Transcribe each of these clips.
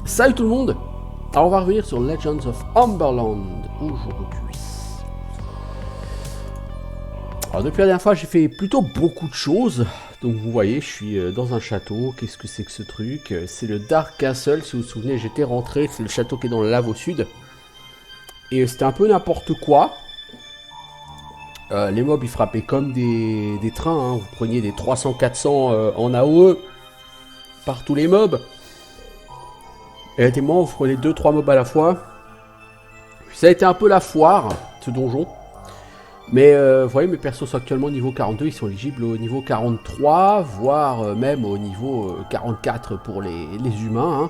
Salut tout le monde. Alors on va revenir sur Legends of Umberland aujourd'hui. Alors depuis la dernière fois j'ai fait plutôt beaucoup de choses. Donc vous voyez je suis dans un château. Qu'est-ce que c'est que ce truc? C'est le Dark Castle, si vous vous souvenez j'étais rentré. C'est le château qui est dans la lave au sud. Et c'était un peu n'importe quoi. Les mobs ils frappaient comme des trains, hein. Vous preniez des 300-400 en AOE par tous les mobs. Et à des moments, vous prenez 2-3 mobs à la fois. Ça a été un peu la foire, ce donjon. Mais vous voyez, mes persos sont actuellement au niveau 42. Ils sont éligibles au niveau 43, voire même au niveau 44 pour les humains.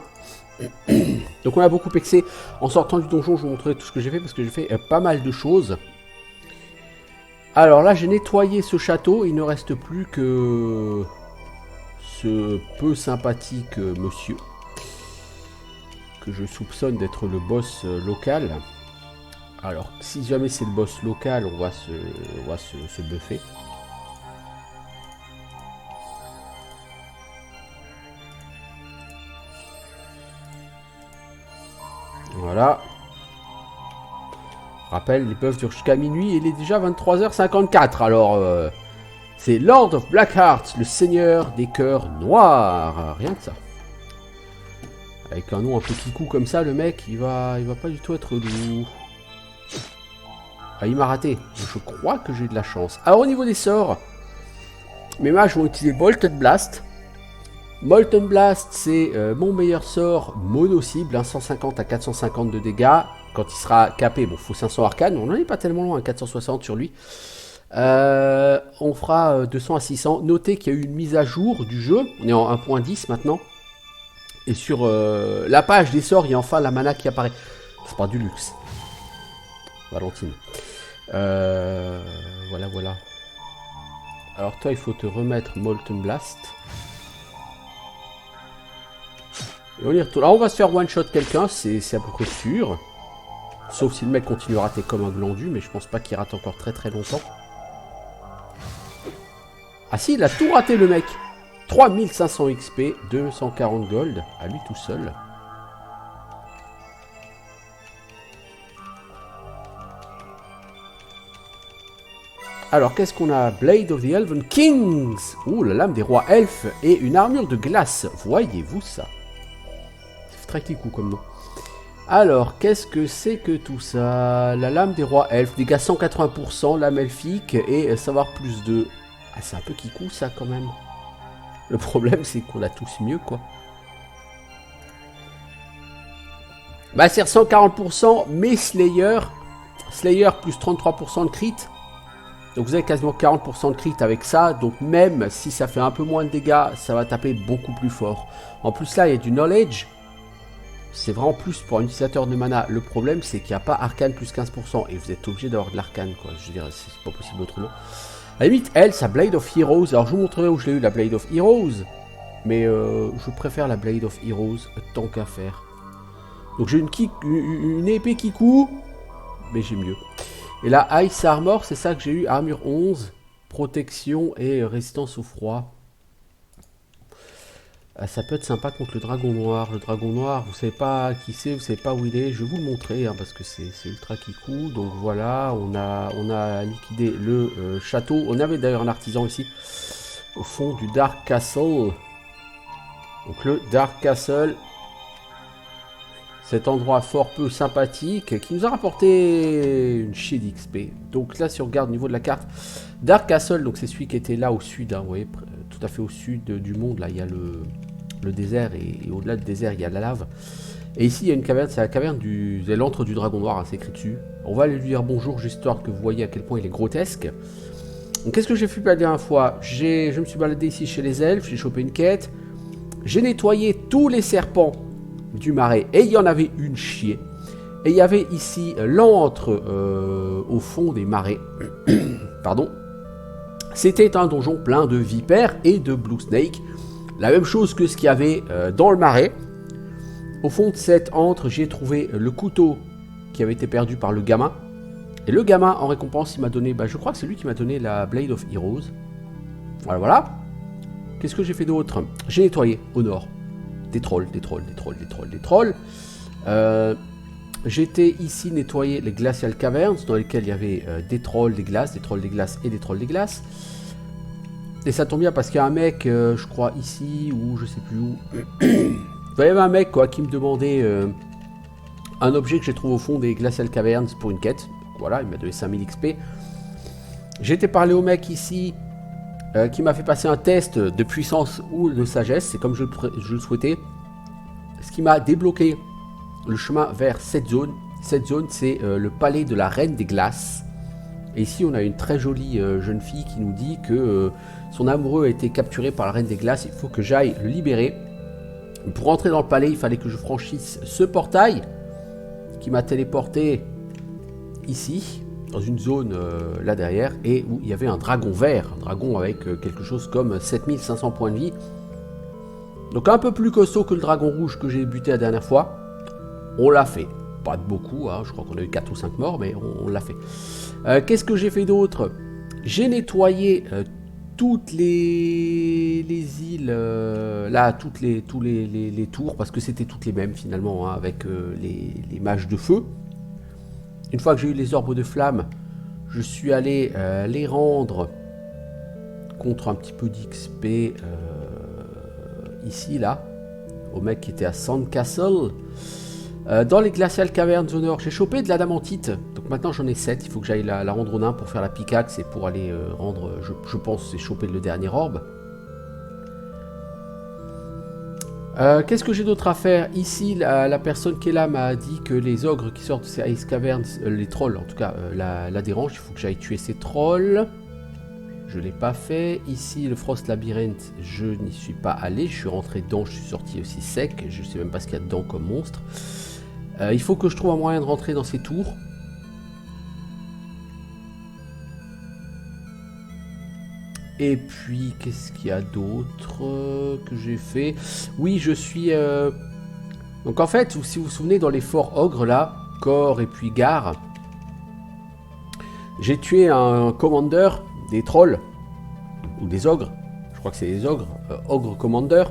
Hein. Donc on a beaucoup pexé. En sortant du donjon, je vous montrerai tout ce que j'ai fait, parce que j'ai fait pas mal de choses. Alors là, j'ai nettoyé ce château. Il ne reste plus que ce peu sympathique monsieur, que je soupçonne d'être le boss local. Alors, si jamais c'est le boss local, on va se buffer. Voilà. Rappel, les buffs durent jusqu'à minuit et il est déjà 23h54. Alors, c'est Lord of Blackheart, le seigneur des cœurs noirs. Rien que ça. Avec un nom un peu kickou comme ça, le mec, il va pas du tout être doux. Ah, il m'a raté. Je crois que j'ai de la chance. Alors, au niveau des sorts, mes mages vont utiliser Molten Blast. Molten Blast, c'est mon meilleur sort mono-cible, hein, 150 à 450 de dégâts. Quand il sera capé, bon, il faut 500 arcane, on n'en est pas tellement loin, 460 sur lui. On fera 200 à 600. Notez qu'il y a eu une mise à jour du jeu, on est en 1.10 maintenant. Et sur la page des sorts, il y a enfin la mana qui apparaît. C'est pas du luxe. Valentine. Voilà. Alors toi, il faut te remettre Molten Blast. Et on y retourne. Alors on va se faire one-shot quelqu'un, c'est à peu près sûr. Sauf si le mec continue à rater comme un glandu, mais je pense pas qu'il rate encore très longtemps. Ah si, il a tout raté le mec. 3500 XP, 240 gold, à lui tout seul. Alors, qu'est-ce qu'on a? Blade of the Elven Kings. Ouh, la lame des rois elfes et une armure de glace. Voyez-vous ça? C'est très kikou comme nom. Alors, qu'est-ce que c'est que tout ça? La lame des rois elfes, dégâts 180%, lame elfique et savoir plus de... Ah, c'est un peu kikou ça quand même. Le problème, c'est qu'on a tous mieux, quoi. Bah, c'est 140%, mais Slayer plus 33% de crit. Donc vous avez quasiment 40% de crit avec ça. Donc même si ça fait un peu moins de dégâts, ça va taper beaucoup plus fort. En plus là, il y a du knowledge. C'est vraiment plus pour un utilisateur de mana. Le problème, c'est qu'il n'y a pas arcane plus 15%. Et vous êtes obligé d'avoir de l'arcane, quoi. Je veux dire, c'est pas possible autrement. À la limite, elle, sa Blade of Heroes. Alors je vous montrerai où je l'ai eu, la Blade of Heroes. Mais je préfère la Blade of Heroes tant qu'à faire. Donc j'ai une épée kikou, mais j'ai mieux. Et là, Ice Armor, c'est ça que j'ai eu, armure 11, protection et résistance au froid. Ah, ça peut être sympa contre le dragon noir. Le dragon noir, vous savez pas qui c'est, vous savez pas où il est. Je vais vous le montrer, hein, parce que c'est ultra kikou. Donc voilà, on a liquidé le château. On avait d'ailleurs un artisan ici, au fond du Dark Castle. Donc le Dark Castle, cet endroit fort peu sympathique qui nous a rapporté une chier d'XP. Donc là, si on regarde au niveau de la carte, Dark Castle, donc c'est celui qui était là au sud, hein, vous voyez, tout à fait au sud du monde. Là, il y a le désert et au-delà du désert, il y a la lave. Et ici, il y a une caverne, c'est la caverne de l'antre du dragon noir, hein, c'est écrit dessus. On va aller lui dire bonjour, juste histoire que vous voyez à quel point il est grotesque. Donc qu'est-ce que j'ai fait la dernière fois? Je me suis baladé ici chez les elfes, j'ai chopé une quête. J'ai nettoyé tous les serpents du marais, et il y en avait une chier. Et il y avait ici l'antre au fond des marais. Pardon. C'était un donjon plein de vipères et de blue snake. La même chose que ce qu'il y avait dans le marais. Au fond de cette antre, j'ai trouvé le couteau qui avait été perdu par le gamin. Et le gamin, en récompense, il m'a donné, je crois que c'est lui qui m'a donné la Blade of Heroes. Voilà. Qu'est-ce que j'ai fait d'autre? J'ai nettoyé au nord. des trolls. J'étais ici nettoyer les Glacial Caverns, dans lesquels il y avait des trolls des glaces et des trolls des glaces. Et ça tombe bien parce qu'il y a un mec, je crois ici, ou je sais plus où. Il y avait un mec quoi, qui me demandait un objet que j'ai trouvé au fond des Glacial Caverns pour une quête. Voilà, il m'a donné 5000 XP. J'ai été parler au mec ici, qui m'a fait passer un test de puissance ou de sagesse, c'est comme je le souhaitais. Ce qui m'a débloqué le chemin vers cette zone. Cette zone, c'est le palais de la Reine des Glaces. Et ici, on a une très jolie jeune fille qui nous dit que son amoureux a été capturé par la Reine des Glaces. Il faut que j'aille le libérer. Pour entrer dans le palais, il fallait que je franchisse ce portail qui m'a téléporté ici, dans une zone là derrière, et où il y avait un dragon vert, un dragon avec quelque chose comme 7500 points de vie. Donc un peu plus costaud que le dragon rouge que j'ai buté la dernière fois. On l'a fait. Pas de beaucoup, hein, je crois qu'on a eu 4 ou 5 morts, mais on l'a fait. Qu'est-ce que j'ai fait d'autre? J'ai nettoyé toutes les îles, là, tous les tours, parce que c'était toutes les mêmes finalement, hein, avec les mages de feu. Une fois que j'ai eu les orbes de flamme, je suis allé les rendre contre un petit peu d'XP ici, là, au mec qui était à Sandcastle. Dans les Glacial Caverns au nord, j'ai chopé de l'adamantite. Donc maintenant j'en ai 7. Il faut que j'aille la rendre au nain pour faire la pickaxe et pour aller rendre, je pense, c'est choper le dernier orbe. Qu'est-ce que j'ai d'autre à faire? Ici, la personne qui est là m'a dit que les ogres qui sortent de ces Ice Caverns, les trolls en tout cas, la dérangent. Il faut que j'aille tuer ces trolls. Je ne l'ai pas fait. Ici, le Frost Labyrinth, je n'y suis pas allé. Je suis rentré dedans, je suis sorti aussi sec. Je ne sais même pas ce qu'il y a dedans comme monstre. Il faut que je trouve un moyen de rentrer dans ces tours. Et puis, qu'est-ce qu'il y a d'autre que j'ai fait? Oui, je suis... Donc en fait, si vous vous souvenez, dans les forts ogres là, Cor et puis Gar, j'ai tué un commander des trolls, ou des ogres, je crois que c'est des ogres, ogre commander,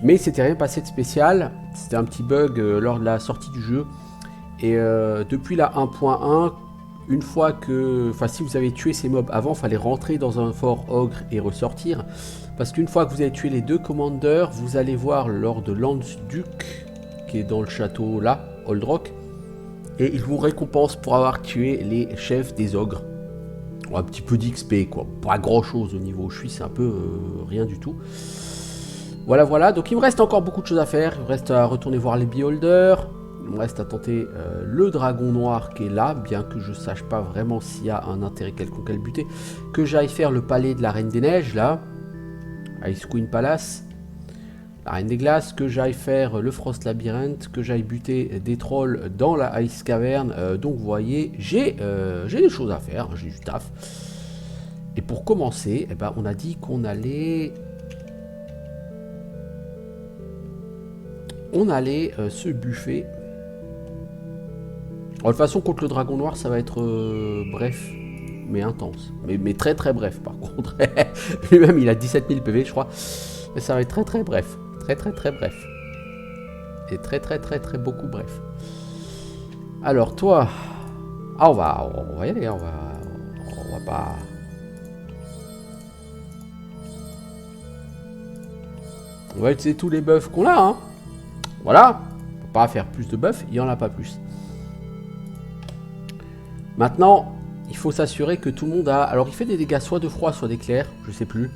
mais c'était rien passé de spécial, c'était un petit bug lors de la sortie du jeu, et depuis la 1.1, une fois que, enfin si vous avez tué ces mobs avant, il fallait rentrer dans un fort ogre et ressortir, parce qu'une fois que vous avez tué les deux commandeurs, vous allez voir Lord Lance-Duc, qui est dans le château là, Old Rock, et il vous récompense pour avoir tué les chefs des ogres. Un petit peu d'XP quoi, pas grand chose au niveau où je suis, c'est un peu rien du tout. Voilà, voilà, donc il me reste encore beaucoup de choses à faire, il me reste à retourner voir les beholders, il me reste à tenter le dragon noir qui est là, bien que je sache pas vraiment s'il y a un intérêt quelconque à le buter, que j'aille faire le palais de la Reine des Neiges là, Ice Queen Palace, la Reine des Glaces, que j'aille faire le Frost Labyrinth, que j'aille buter des trolls dans la Ice Cavern. Donc vous voyez, j'ai des choses à faire, j'ai du taf. Et pour commencer, eh ben, on a dit qu'on allait... se buffer. De toute façon, contre le dragon noir, ça va être bref, mais intense. Mais très très bref par contre. Lui-même, il a 17 000 PV, je crois. Mais ça va être très très bref. Très bref. Et très beaucoup bref. Alors toi... Ah on va y aller, on va pas... On va utiliser tous les buffs qu'on a, hein. Voilà. On peut pas faire plus de buffs, il n'y en a pas plus. Maintenant, il faut s'assurer que tout le monde a... Alors il fait des dégâts soit de froid, soit d'éclair, je sais plus.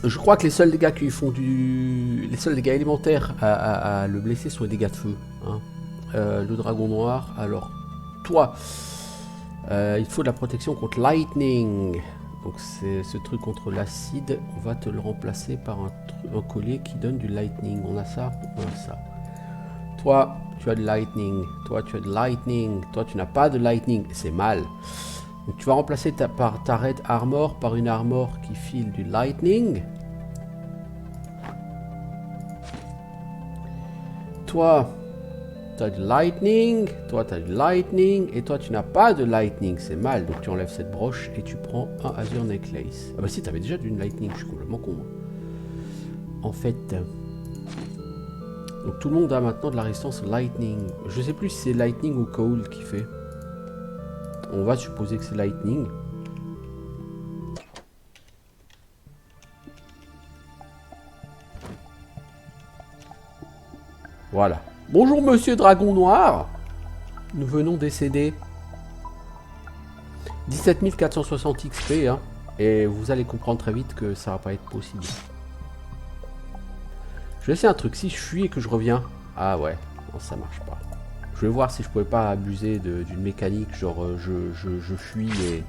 Je crois que les seuls dégâts qui font du... Les seuls dégâts élémentaires à le blesser sont les dégâts de feu. Hein. Le dragon noir. Alors, toi, il faut de la protection contre lightning. Donc c'est ce truc contre l'acide. On va te le remplacer par un collier qui donne du lightning. On a ça? On a ça. Toi, tu as de lightning. Toi, tu as de lightning. Toi, tu n'as pas de lightning. C'est mal. Donc tu vas remplacer ta red armor par une armor qui file du lightning. Toi, tu as du lightning. Toi, tu as du lightning. Et toi, tu n'as pas de lightning. C'est mal. Donc tu enlèves cette broche et tu prends un Azure Necklace. Ah bah si, tu avais déjà du lightning. Je suis complètement con. en fait. Donc tout le monde a maintenant de la résistance lightning. Je sais plus si c'est lightning ou cold qui fait. On va supposer que c'est lightning. Voilà. Bonjour monsieur Dragon Noir. Nous venons décéder. 17 460 XP, hein. Et vous allez comprendre très vite que ça va pas être possible. Je vais essayer un truc. Si je fuis et que je reviens... Ah ouais, non, ça marche pas. Je vais voir si je pouvais pas abuser d'une mécanique, genre je fuis et...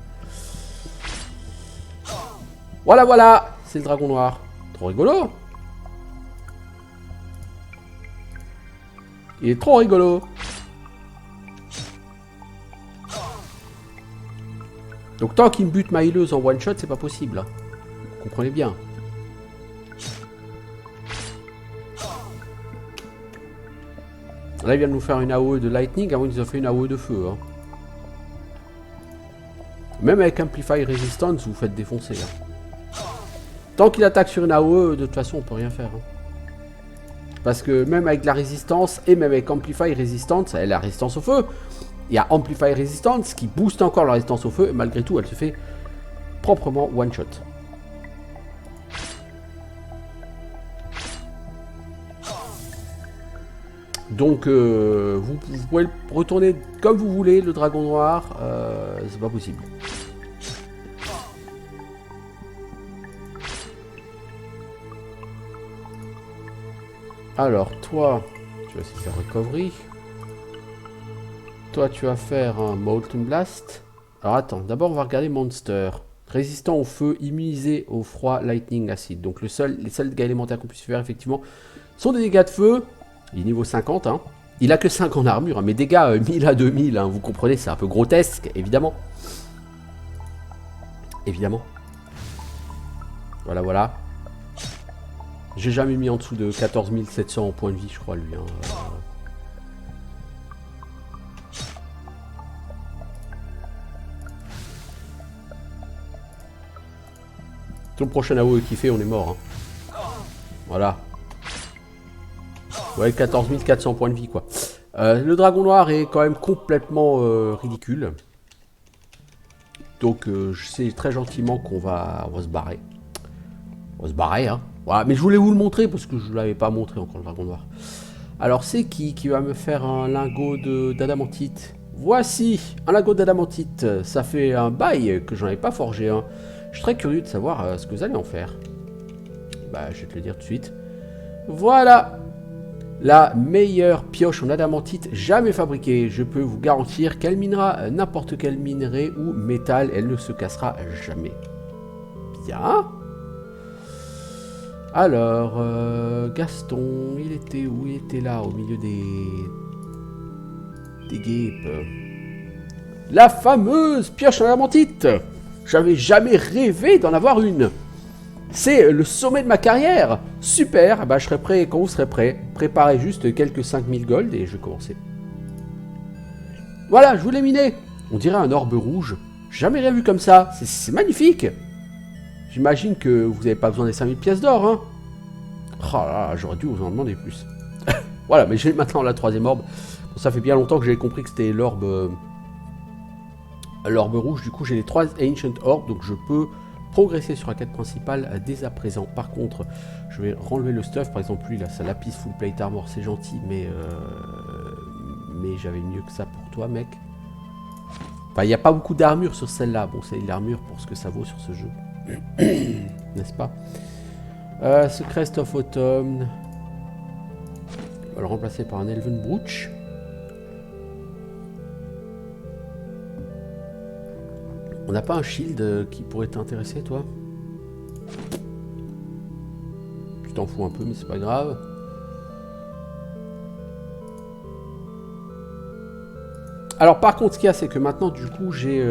Voilà, voilà. C'est le dragon noir. Trop rigolo. Il est trop rigolo. Donc tant qu'il me bute ma healeuse en one shot, c'est pas possible. Hein. Vous comprenez bien. Là, il vient de nous faire une AOE de lightning, avant il nous a fait une AOE de feu. Hein. Même avec Amplify Resistance, vous faites défoncer. Hein. Tant qu'il attaque sur une AOE, de toute façon, on peut rien faire. Hein. Parce que même avec la résistance, et même avec Amplify Resistance, elle a la résistance au feu. Il y a Amplify Resistance qui booste encore la résistance au feu, et malgré tout, elle se fait proprement one shot. Donc, vous pouvez retourner comme vous voulez, le dragon noir, c'est pas possible. Alors, toi, tu vas essayer de faire recovery. Toi, tu vas faire un Molten Blast. Alors, attends, d'abord, on va regarder Monster. Résistant au feu, immunisé au froid, Lightning Acid. Donc, les seuls dégâts élémentaires qu'on puisse faire, effectivement, sont des dégâts de feu. Il est niveau 50, hein. Il a que 5 en armure, hein, mais dégâts 1000 à 2000, hein, vous comprenez, c'est un peu grotesque, évidemment. Évidemment. Voilà, voilà. J'ai jamais mis en dessous de 14 700 en points de vie, je crois, lui. Hein. Ton prochain AOE qui fait, on est mort. Hein. Voilà. Ouais, 14 400 points de vie, quoi. Le dragon noir est quand même complètement ridicule. Donc, je sais très gentiment qu'on va se barrer. On va se barrer, hein. Voilà, mais je voulais vous le montrer parce que je ne l'avais pas montré encore, le dragon noir. Alors, c'est qui va me faire un lingot d'adamantite? Voici un lingot d'adamantite. Ça fait un bail que j'en avais pas forgé. Hein. Je suis très curieux de savoir ce que vous allez en faire. Bah, je vais te le dire tout de suite. Voilà! La meilleure pioche en adamantite jamais fabriquée. Je peux vous garantir qu'elle minera n'importe quel minerai ou métal. Elle ne se cassera jamais. Bien. Alors, Gaston, il était où? Il était là, au milieu des guêpes. La fameuse pioche en adamantite. J'avais jamais rêvé d'en avoir une. C'est le sommet de ma carrière. Super, bah, je serai prêt quand vous serez prêt. Préparez juste quelques 5000 gold et je vais commencer. Voilà, je vous l'ai miné. On dirait un orbe rouge. Jamais rien vu comme ça. C'est magnifique. J'imagine que vous n'avez pas besoin des 5000 pièces d'or. Hein. Oh là, j'aurais dû vous en demander plus. Voilà, mais j'ai maintenant la troisième orbe. Bon, ça fait bien longtemps que j'avais compris que c'était l'orbe rouge. Du coup, j'ai les 3 Ancient Orbs, donc je peux progresser sur la quête principale dès à présent. Par contre, je vais renlever le stuff. Par exemple, lui, là, sa lapis full plate armor, c'est gentil, mais j'avais mieux que ça pour toi, mec. Enfin, il n'y a pas beaucoup d'armure sur celle-là. Bon, c'est l'armure pour ce que ça vaut sur ce jeu. N'est-ce pas? Ce Crest of Autumn. On va le remplacer par un Elven Brooch. On n'a pas un shield qui pourrait t'intéresser, toi? Tu t'en fous un peu, mais c'est pas grave. Alors, par contre, ce qu'il y a, c'est que maintenant, du coup, j'ai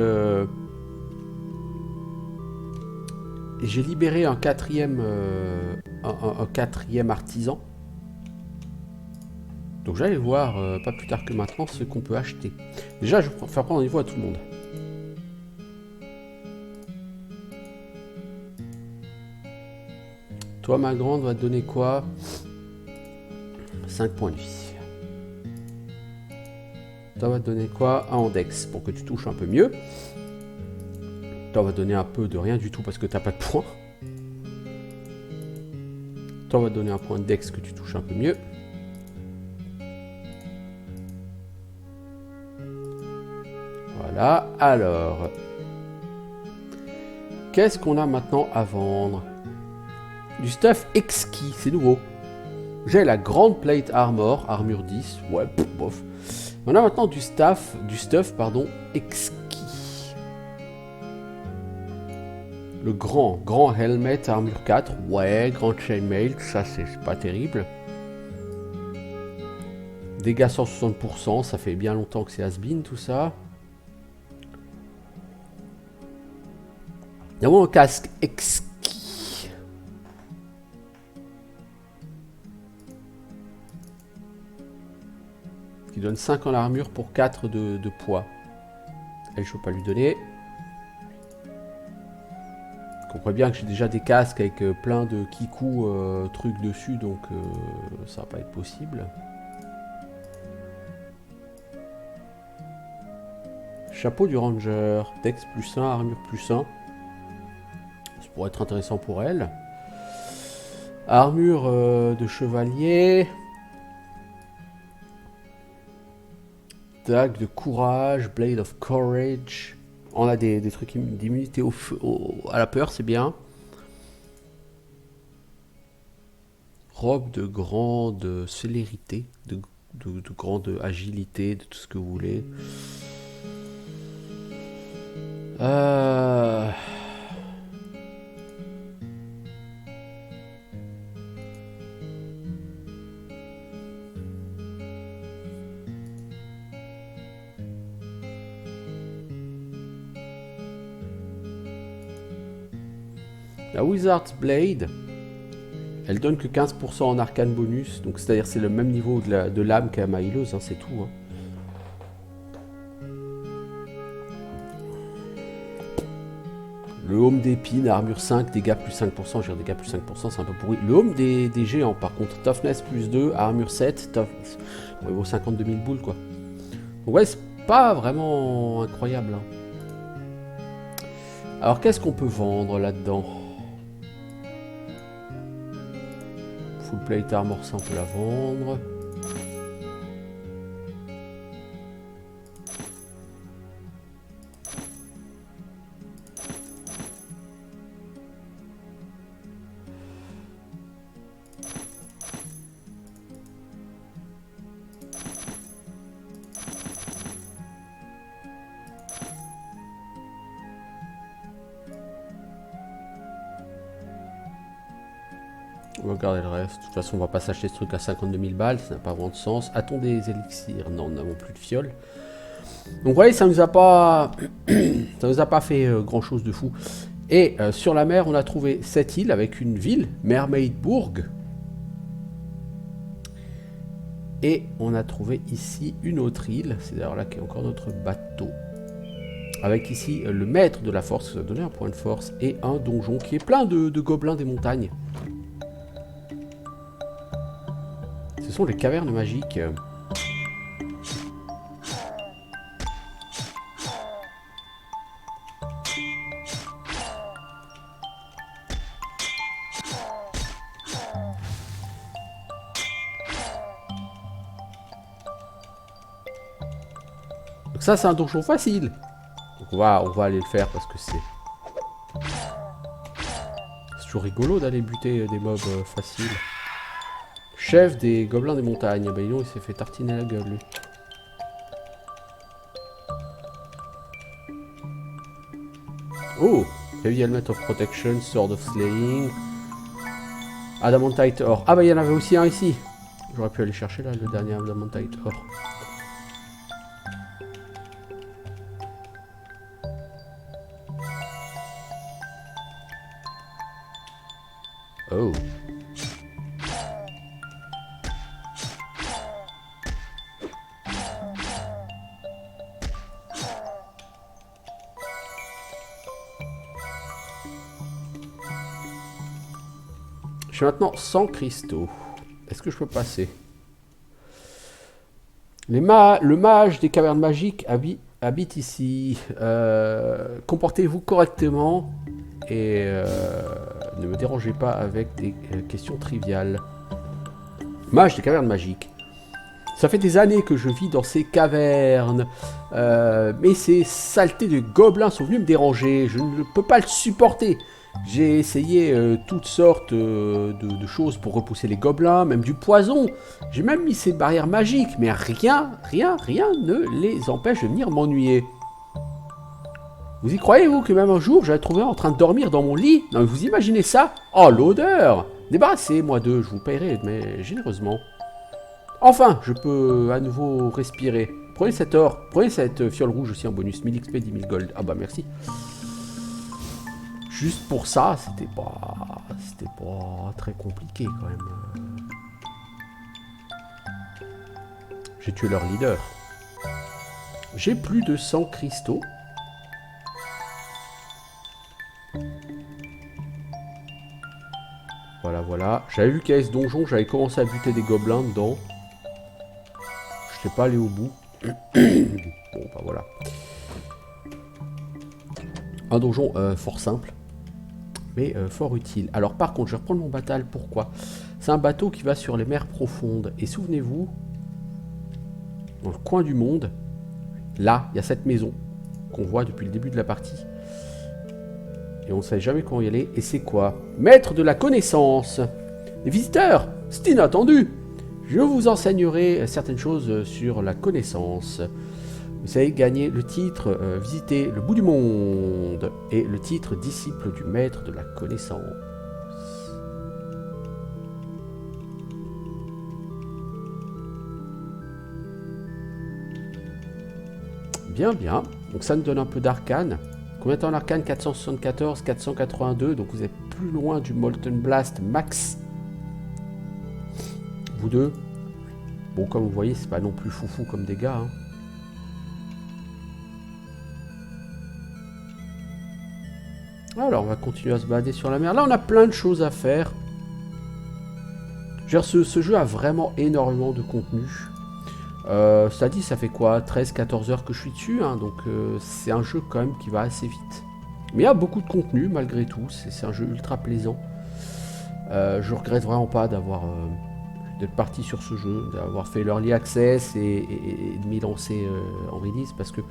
libéré un quatrième artisan. Donc, j'allais voir, pas plus tard que maintenant, ce qu'on peut acheter. Déjà, je vais faire prendre un niveau à tout le monde. Toi, ma grande, va te donner quoi? 5 points de vie. Toi, va te donner quoi? Un index pour que tu touches un peu mieux. Toi, va te donner un peu de rien du tout parce que t'as pas de points. Toi, va te donner un point de dex que tu touches un peu mieux. Voilà, alors... Qu'est-ce qu'on a maintenant à vendre? Du stuff exquis, c'est nouveau. J'ai la grande plate armor, armure 10, ouais, bof. On a maintenant du stuff, exquis. Le grand helmet, armure 4, ouais, grand chainmail, ça c'est pas terrible. Dégâts 160%, ça fait bien longtemps que c'est has-been tout ça. Nous avons un casque exquis. Qui donne 5 en armure pour 4 de poids. Elle, je peux pas lui donner. Vous comprenez bien que j'ai déjà des casques avec plein de kikou trucs dessus, donc ça va pas être possible. Chapeau du ranger, dex plus 1, armure plus 1. Ça pourrait être intéressant pour elle. Armure de chevalier. Dague de courage, blade of courage. On a des trucs d'immunité à la peur, c'est bien. Robe de grande célérité, de grande agilité, de tout ce que vous voulez. La Wizard's Blade, elle donne que 15% en arcane bonus, donc c'est-à-dire c'est le même niveau de l'âme qu'à ma healeuse, hein, c'est tout. Hein. Le home d'épine, armure 5, dégâts plus 5%, j'ai dégâts plus 5%, c'est un peu pourri. Le home des géants par contre, toughness plus 2, armure 7, il vaut 52 000 boules quoi. Donc ouais, c'est pas vraiment incroyable. Hein. Alors qu'est-ce qu'on peut vendre là-dedans? Full plate armor, ça on peut la vendre. On va regarder le reste. De toute façon, on va pas s'acheter ce truc à 52 000 balles, ça n'a pas vraiment de sens. A-t-on des élixirs? Non, nous n'avons plus de fioles. Donc, vous voyez, ça nous a pas, ça nous a pas fait grand chose de fou. Et sur la mer, on a trouvé cette île avec une ville, Mermaidbourg. Et on a trouvé ici une autre île. C'est d'ailleurs là qu'est encore notre bateau. Avec ici le maître de la force, qui nous a donné un point de force, et un donjon qui est plein de gobelins des montagnes. Ce sont les cavernes magiques. Donc ça, c'est un donjon facile. Donc on va aller le faire parce que c'est toujours rigolo d'aller buter des mobs faciles. Chef des gobelins des montagnes. Ben non, il s'est fait tartiner la gueule, lui. Oh! Heavy Helmet of Protection, Sword of Slaying. Adamantite Or. Ah bah il y en avait aussi un ici. J'aurais pu aller chercher là, le dernier Adamantite Or. Oh. J'ai maintenant 100 cristaux. Est-ce que je peux passer? Le mage des cavernes magiques habite ici. Comportez-vous correctement et ne me dérangez pas avec des questions triviales. Mage des cavernes magiques. Ça fait des années que je vis dans ces cavernes, mais ces saletés de gobelins sont venus me déranger. Je ne peux pas le supporter. J'ai essayé toutes sortes de choses pour repousser les gobelins, même du poison. J'ai même mis ces barrières magiques, mais rien ne les empêche de venir m'ennuyer. Vous y croyez, vous, que même un jour, j'allais trouver en train de dormir dans mon lit? Non, mais vous imaginez ça? Oh, l'odeur! Débarrassez, moi d'eux, je vous paierai, mais généreusement. Enfin, je peux à nouveau respirer. Prenez cet or, prenez cette fiole rouge aussi en bonus. 1000 XP, 10 000 gold. Ah bah merci. Juste pour ça, c'était pas très compliqué quand même. J'ai tué leur leader. J'ai plus de 100 cristaux. Voilà. J'avais vu qu'il y avait ce donjon, j'avais commencé à buter des gobelins dedans. Je n'étais pas allé au bout. Bon, bah voilà. Un donjon fort simple, mais fort utile. Alors par contre, je vais reprendre mon batal. Pourquoi? C'est un bateau qui va sur les mers profondes. Et souvenez-vous, dans le coin du monde, là, il y a cette maison qu'on voit depuis le début de la partie. Et on ne sait jamais comment y aller. Et c'est quoi? Maître de la connaissance. Les visiteurs, c'est inattendu. Je vous enseignerai certaines choses sur la connaissance. Vous savez gagner le titre visiter le bout du monde et le titre disciple du maître de la connaissance. Bien. Donc ça nous donne un peu d'arcane. Combien de temps l'arcane? 474, 482. Donc vous êtes plus loin du Molten Blast max. Vous deux. Bon, comme vous voyez, c'est pas non plus foufou comme dégâts. Hein. Alors, on va continuer à se balader sur la mer. Là, on a plein de choses à faire. Je veux dire, ce jeu a vraiment énormément de contenu. Ça dit, ça fait quoi? 13-14 heures que je suis dessus. Hein, donc, c'est un jeu quand même qui va assez vite. Mais il y a beaucoup de contenu, malgré tout. C'est un jeu ultra plaisant. Je regrette vraiment pas d'avoir... d'être parti sur ce jeu, d'avoir fait l'early access et de m'y lancer en release, parce que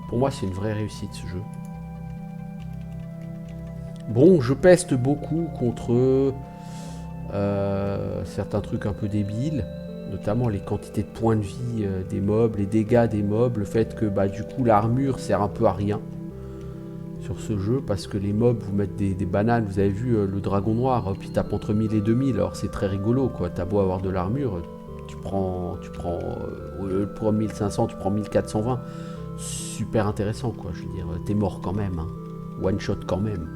pour moi c'est une vraie réussite ce jeu. Bon, je peste beaucoup contre certains trucs un peu débiles, notamment les quantités de points de vie des mobs, les dégâts des mobs, le fait que bah, du coup l'armure sert un peu à rien sur ce jeu, parce que les mobs vous mettent des bananes. Vous avez vu le dragon noir, puis tape entre 1000 et 2000, alors c'est très rigolo quoi. T'as beau avoir de l'armure, tu prends pour 1500, tu prends 1420, super intéressant quoi. Je veux dire, t'es mort quand même, hein. One shot quand même,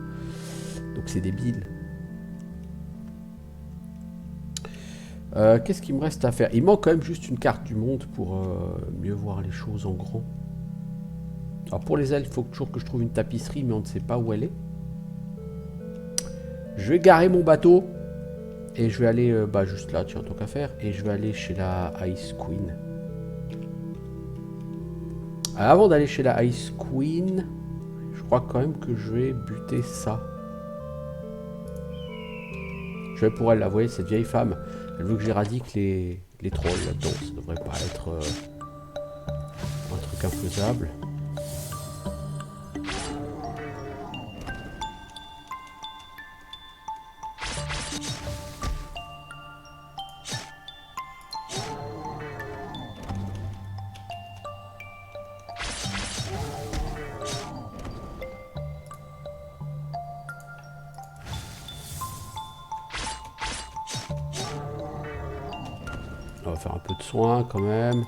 donc c'est débile. Qu'est-ce qu'il me reste à faire? Il manque quand même juste une carte du monde pour mieux voir les choses en grand. Alors pour les ailes, il faut toujours que je trouve une tapisserie, mais on ne sait pas où elle est. Je vais garer mon bateau et je vais aller juste là, tiens, tant qu'à faire, et je vais aller chez la Ice Queen. Alors, avant d'aller chez la Ice Queen, je crois quand même que je vais buter ça. Je vais pour elle, là, vous voyez, cette vieille femme, elle veut que j'éradique les trolls là-dedans. Ça devrait pas être un truc infaisable. On va faire un peu de soin quand même.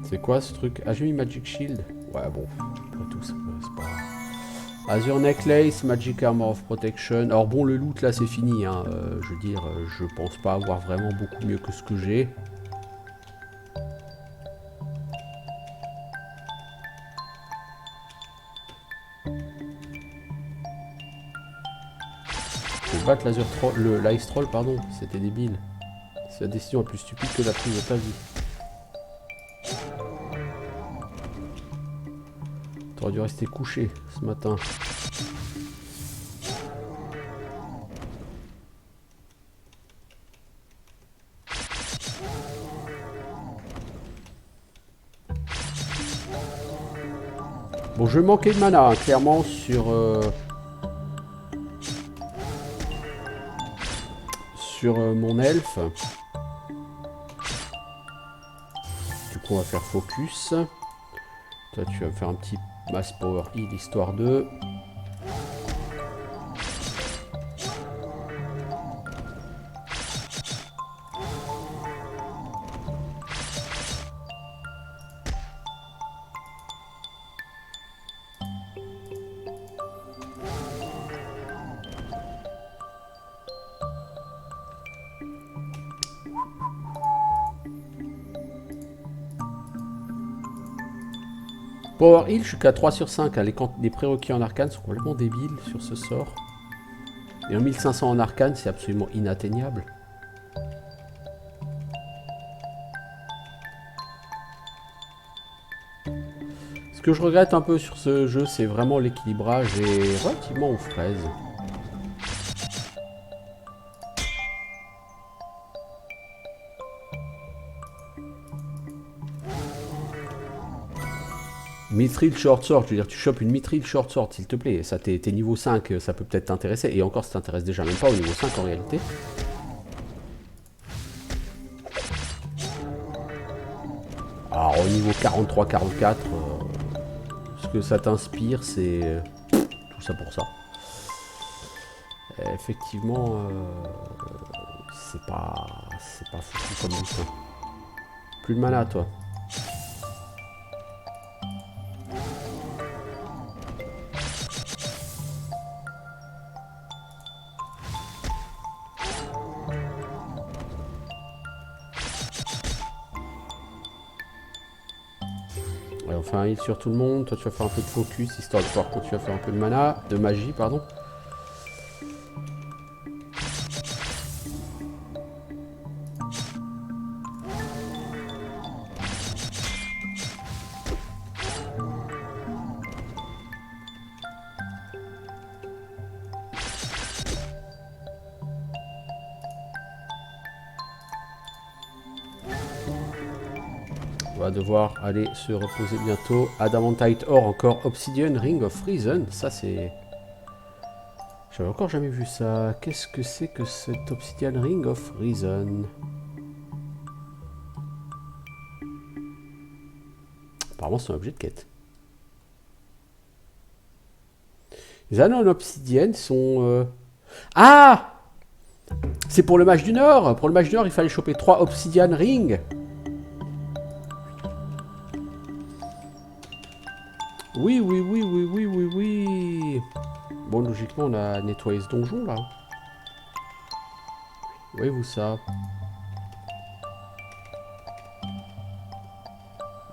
C'est quoi ce truc? Ah, j'ai mis Magic Shield. Ouais, bon, après tout, c'est pas... Azure Necklace, Magic Armor of Protection. Alors bon, le loot là, c'est fini. Hein. Je veux dire, je pense pas avoir vraiment beaucoup mieux que ce que j'ai. battre l'Ice Troll, pardon. C'était débile. C'est la décision la plus stupide que la prise de ta vie. T'aurais dû rester couché ce matin. Bon, je manquais de mana, hein, clairement, sur mon elfe. Du coup, on va faire focus. Toi, tu vas me faire un petit mass power heal, histoire de... Power Heal, je suis qu'à 3 sur 5. Hein. Les prérequis en arcane sont complètement débiles sur ce sort. Et en 1500 en arcane, c'est absolument inatteignable. Ce que je regrette un peu sur ce jeu, c'est vraiment l'équilibrage est relativement aux fraises. Mithril Short Sword, je veux dire, tu chopes une Mithril Short Sword, s'il te plaît. Ça, t'es niveau 5, ça peut peut-être t'intéresser. Et encore, ça t'intéresse déjà même pas au niveau 5 en réalité. Alors, au niveau 43-44, ce que ça t'inspire, c'est tout ça pour ça. Effectivement, c'est pas foutu comme ça. Plus de mana, toi. Ouais, on fait un heal sur tout le monde. Toi, tu vas faire un peu de focus, histoire de pouvoir continuer à faire un peu de mana, de magie, pardon. On va devoir aller se reposer bientôt. Adamantite Ore, encore Obsidian Ring of Reason. Ça, c'est... J'avais encore jamais vu ça. Qu'est-ce que c'est que cet Obsidian Ring of Reason? Apparemment, c'est un objet de quête. Les anneaux en obsidienne sont... Ah! C'est pour le mage du Nord. Pour le mage du Nord, il fallait choper 3 Obsidian Ring. Oui, oui, oui, oui, oui, oui, oui. Bon, logiquement, on a nettoyé ce donjon, là. Voyez-vous ça?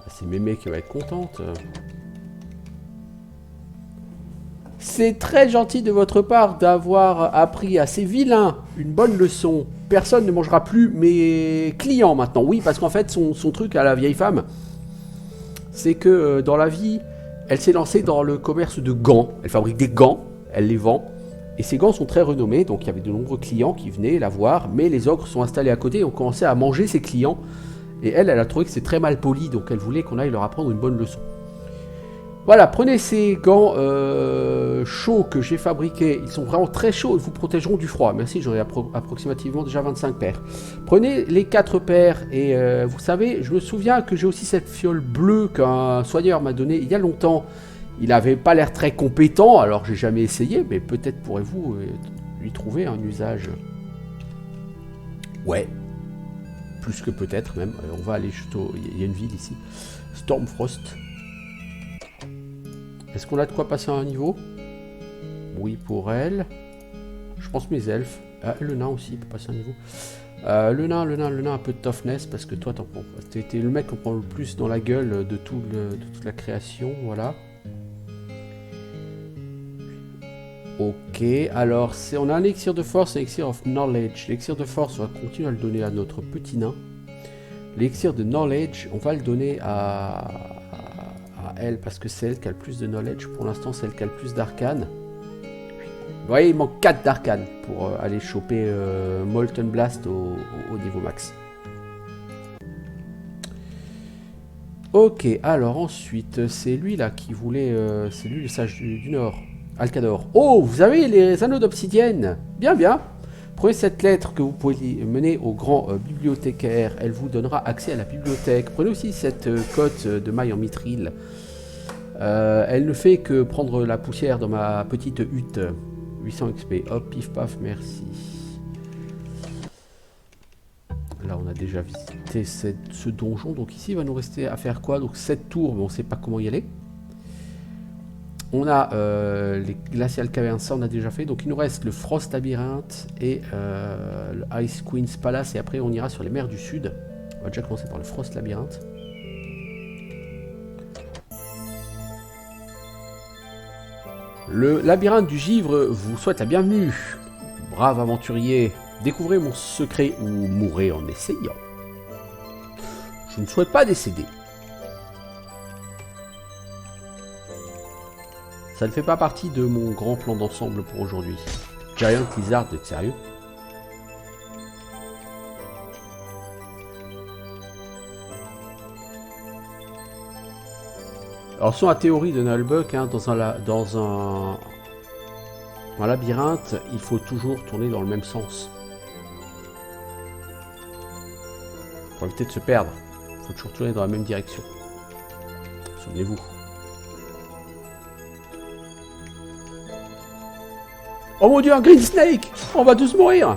C'est Mémé qui va être contente. C'est très gentil de votre part d'avoir appris à ces vilains une bonne leçon. Personne ne mangera plus mes clients maintenant. Oui, parce qu'en fait, son truc à la vieille femme, c'est que dans la vie, elle s'est lancée dans le commerce de gants. Elle fabrique des gants, elle les vend. Et ces gants sont très renommés, donc il y avait de nombreux clients qui venaient la voir, mais les ogres sont installés à côté et ont commencé à manger ses clients. Et elle a trouvé que c'est très mal poli, donc elle voulait qu'on aille leur apprendre une bonne leçon. Voilà, prenez ces gants chauds que j'ai fabriqués. Ils sont vraiment très chauds, ils vous protégeront du froid. Merci, j'en ai approximativement déjà 25 paires. Prenez les 4 paires et vous savez, je me souviens que j'ai aussi cette fiole bleue qu'un soigneur m'a donnée il y a longtemps. Il n'avait pas l'air très compétent, alors j'ai jamais essayé, mais peut-être pourrez-vous lui trouver un usage. Ouais, plus que peut-être même. On va aller plutôt... Il y a une ville ici. Stormfrost. Est-ce qu'on a de quoi passer à un niveau? Oui, pour elle. Je pense mes elfes. Ah, le nain aussi, il peut passer un niveau. Le nain, un peu de toughness, parce que toi, t'en prends. T'es le mec qu'on prend le plus dans la gueule de toute la création, voilà. Ok, alors on a un élixir de force, un élixir of knowledge. L'élixir de force, on va continuer à le donner à notre petit nain. L'élixir de knowledge, on va le donner à elle parce que c'est elle qui a le plus de knowledge. Pour l'instant, c'est elle qui a le plus d'arcane. Vous voyez, il manque 4 d'arcane pour aller choper Molten Blast au niveau max. Ok, alors ensuite, c'est lui là qui voulait... c'est lui le sage du Nord. Alcador. Oh, vous avez les anneaux d'obsidienne. Bien, bien. Prenez cette lettre que vous pouvez mener au grand bibliothécaire. Elle vous donnera accès à la bibliothèque. Prenez aussi cette cotte de maille en mithril. Elle ne fait que prendre la poussière dans ma petite hutte. 800 XP. Hop, pif paf, merci. Là, on a déjà visité ce donjon. Donc ici, il va nous rester à faire quoi? Donc 7 tours, mais on ne sait pas comment y aller. On a les Glacial Caverns, ça on a déjà fait. Donc il nous reste le Frost Labyrinthe et le Ice Queen's Palace. Et après on ira sur les mers du Sud. On va déjà commencer par le Frost Labyrinthe. Le labyrinthe du givre vous souhaite la bienvenue. Brave aventurier, découvrez mon secret ou mourrez en essayant. Je ne souhaite pas décéder. Ça ne fait pas partie de mon grand plan d'ensemble pour aujourd'hui. Giant Lizard, t'es sérieux? Alors selon la théorie de Nullbuck, hein, dans un labyrinthe, il faut toujours tourner dans le même sens. Pour éviter de se perdre, il faut toujours tourner dans la même direction. Souvenez-vous. Oh mon dieu, un Green Snake! On va tous mourir!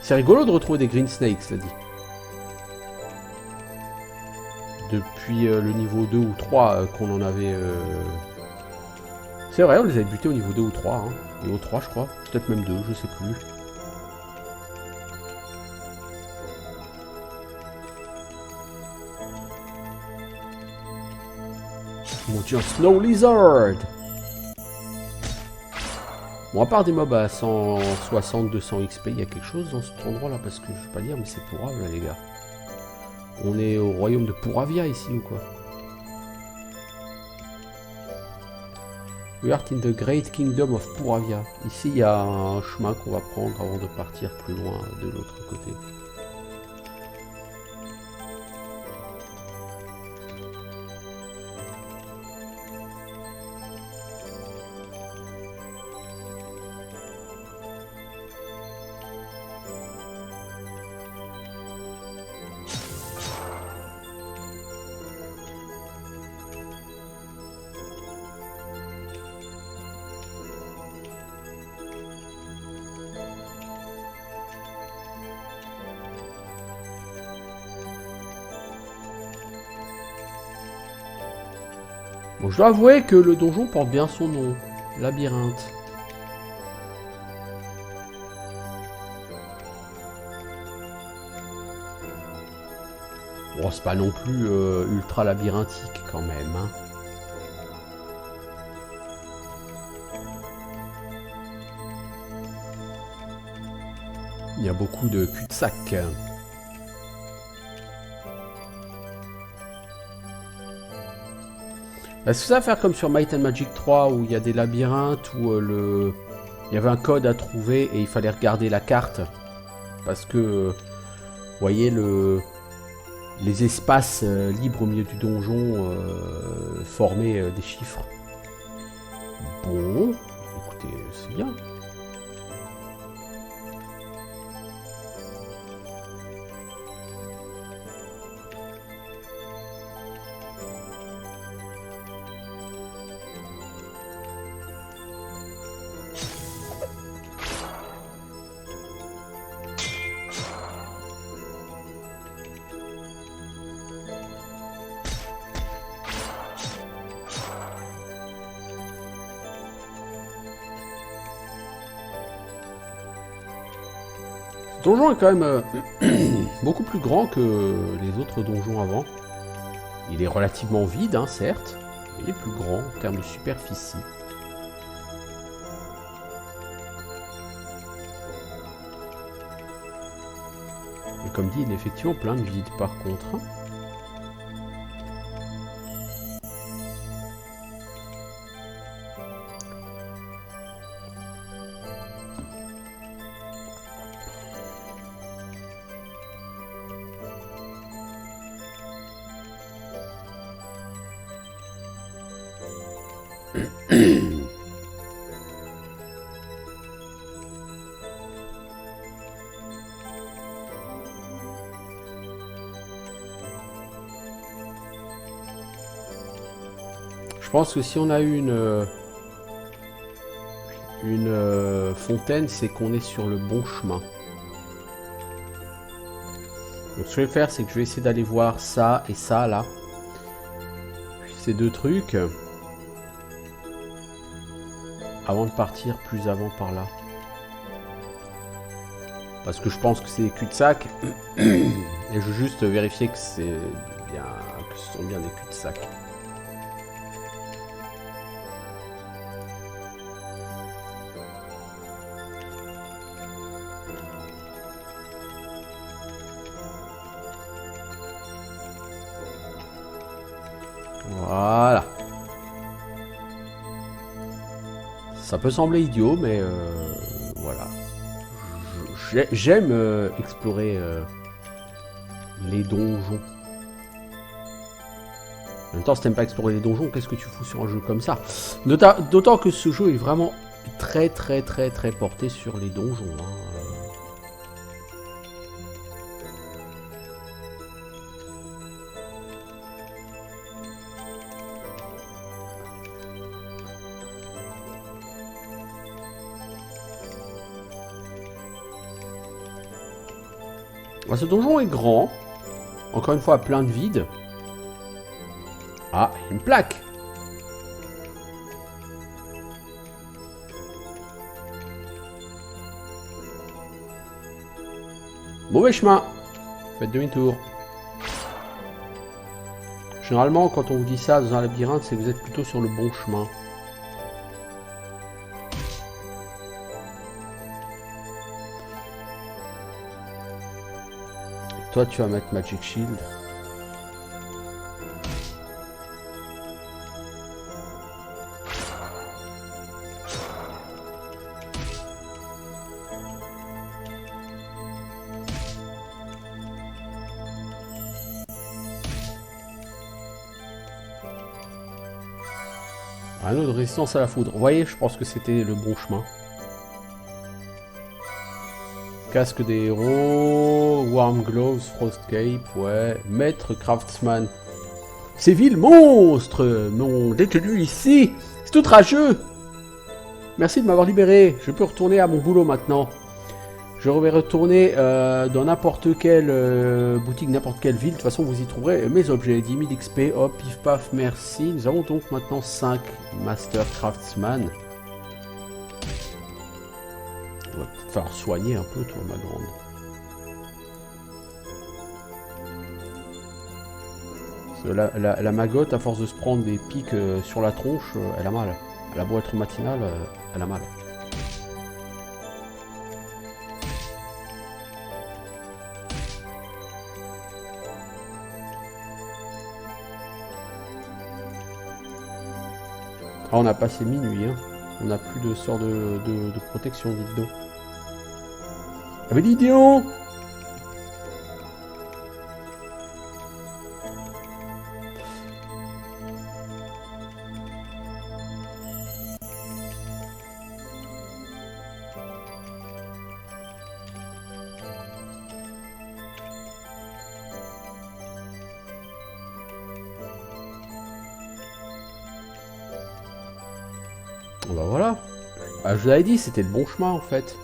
C'est rigolo de retrouver des Green Snakes, cela dit. Depuis le niveau 2 ou 3 qu'on en avait... C'est vrai, on les avait butés au niveau 2 ou 3. Hein. Niveau 3, je crois. Peut-être même 2, je sais plus. Mon dieu, un Snow Lizard! Bon, à part des mobs à 160-200 XP, il y a quelque chose dans cet endroit là, parce que je vais pas dire, mais c'est pourrave là, les gars. On est au royaume de Puravia ici ou quoi? We are in the great kingdom of Puravia. Ici, il y a un chemin qu'on va prendre avant de partir plus loin de l'autre côté. Bon, je dois avouer que le donjon porte bien son nom. Labyrinthe. Bon, c'est pas non plus ultra labyrinthique quand même, hein. Il y a beaucoup de cul-de-sac. Est-ce que ça va faire comme sur Might and Magic 3 où il y a des labyrinthes où il y avait un code à trouver et il fallait regarder la carte parce que vous voyez les espaces libres au milieu du donjon formaient des chiffres. Bon, écoutez, c'est bien. Ce donjon est quand même beaucoup plus grand que les autres donjons avant. Il est relativement vide, hein, certes, Il est plus grand en termes de superficie. Et comme dit, il est effectivement plein de vide par contre. Hein. Je pense que si on a une fontaine, c'est qu'on est sur le bon chemin. Donc ce que je vais faire, c'est que je vais essayer d'aller voir ça et ça là. Ces deux trucs. Avant de partir plus avant par là. Parce que je pense que c'est des cul-de-sac. Et je veux juste vérifier que c'est bien, que ce sont bien des cul-de-sac. Voilà. Ça peut sembler idiot, mais voilà. J'aime explorer les donjons. En même temps, si t'aimes pas explorer les donjons, qu'est-ce que tu fous sur un jeu comme ça? D'autant que ce jeu est vraiment très porté sur les donjons. Hein. Ce donjon est grand. Encore une fois, plein de vide. Ah, une plaque. Mauvais chemin. Faites demi-tour. Généralement, quand on vous dit ça dans un labyrinthe, c'est que vous êtes plutôt sur le bon chemin. Toi, tu vas mettre Magic Shield. Un autre résistance à la foudre. Vous voyez, je pense que c'était le bon chemin. Casque des héros, Warm Gloves, Frost Cape, ouais. Maître Craftsman. Ces villes monstres m'ont détenu ici. C'est outrageux. Merci de m'avoir libéré. Je peux retourner à mon boulot maintenant. Je vais retourner dans n'importe quelle boutique, n'importe quelle ville. De toute façon, vous y trouverez mes objets. 10 000 XP, hop, pif paf, merci. Nous avons donc maintenant 5 Master Craftsman. On va peut-être falloir soigner un peu, toi, ma grande. Parce que la magotte, à force de se prendre des pics sur la tronche, elle a mal. Elle a beau être matinale, elle a mal. Ah, on a passé minuit, hein. On n'a plus de sort de protection, dites donc. Ah mais l'idiot! Bah voilà. Ah, je vous l'avais dit, c'était le bon chemin en fait.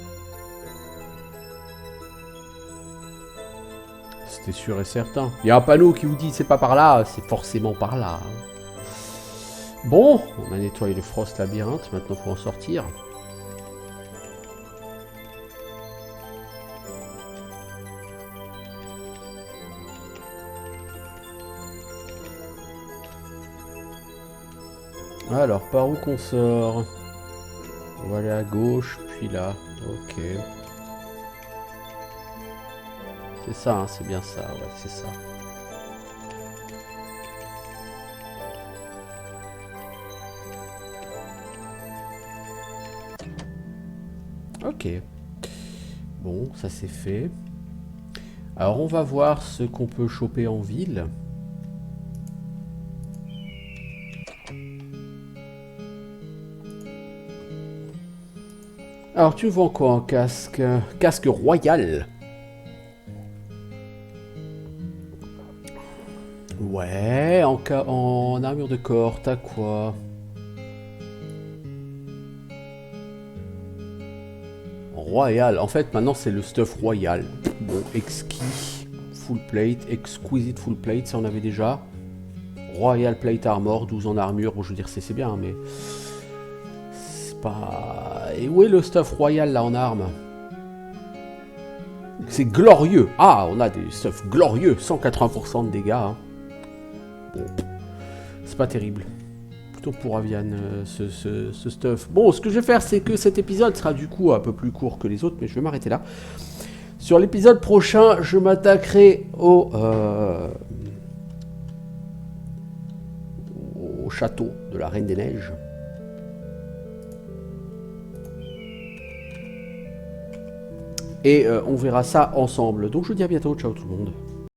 C'était sûr et certain. Il y a un panneau qui vous dit c'est pas par là, c'est forcément par là. Hein. Bon, on a nettoyé le Frost Labyrinthe, maintenant faut en sortir. Alors, par où qu'on sort? On va aller à gauche, puis là. Ok. C'est ça, hein, c'est bien ça, ouais, c'est ça. Ok. Bon, ça c'est fait. Alors, on va voir ce qu'on peut choper en ville. Alors, tu vends quoi en casque? Casque royal. Ouais, en armure de corps, t'as quoi? Royal. En fait, maintenant, c'est le stuff royal. Bon, exquis, full plate, exquisite full plate, ça on avait déjà. Royal plate armor, 12 en armure. Bon, je veux dire, c'est bien, mais... c'est pas... Et où est le stuff royal, là, en armes? C'est glorieux. Ah, on a des stuff glorieux. 180% de dégâts. Hein. Bon, c'est pas terrible. Plutôt pour Avian, ce stuff. Bon, ce que je vais faire, c'est que cet épisode sera du coup un peu plus court que les autres, mais je vais m'arrêter là. Sur l'épisode prochain, je m'attaquerai au château de la Reine des Neiges. Et on verra ça ensemble. Donc je vous dis à bientôt. Ciao tout le monde.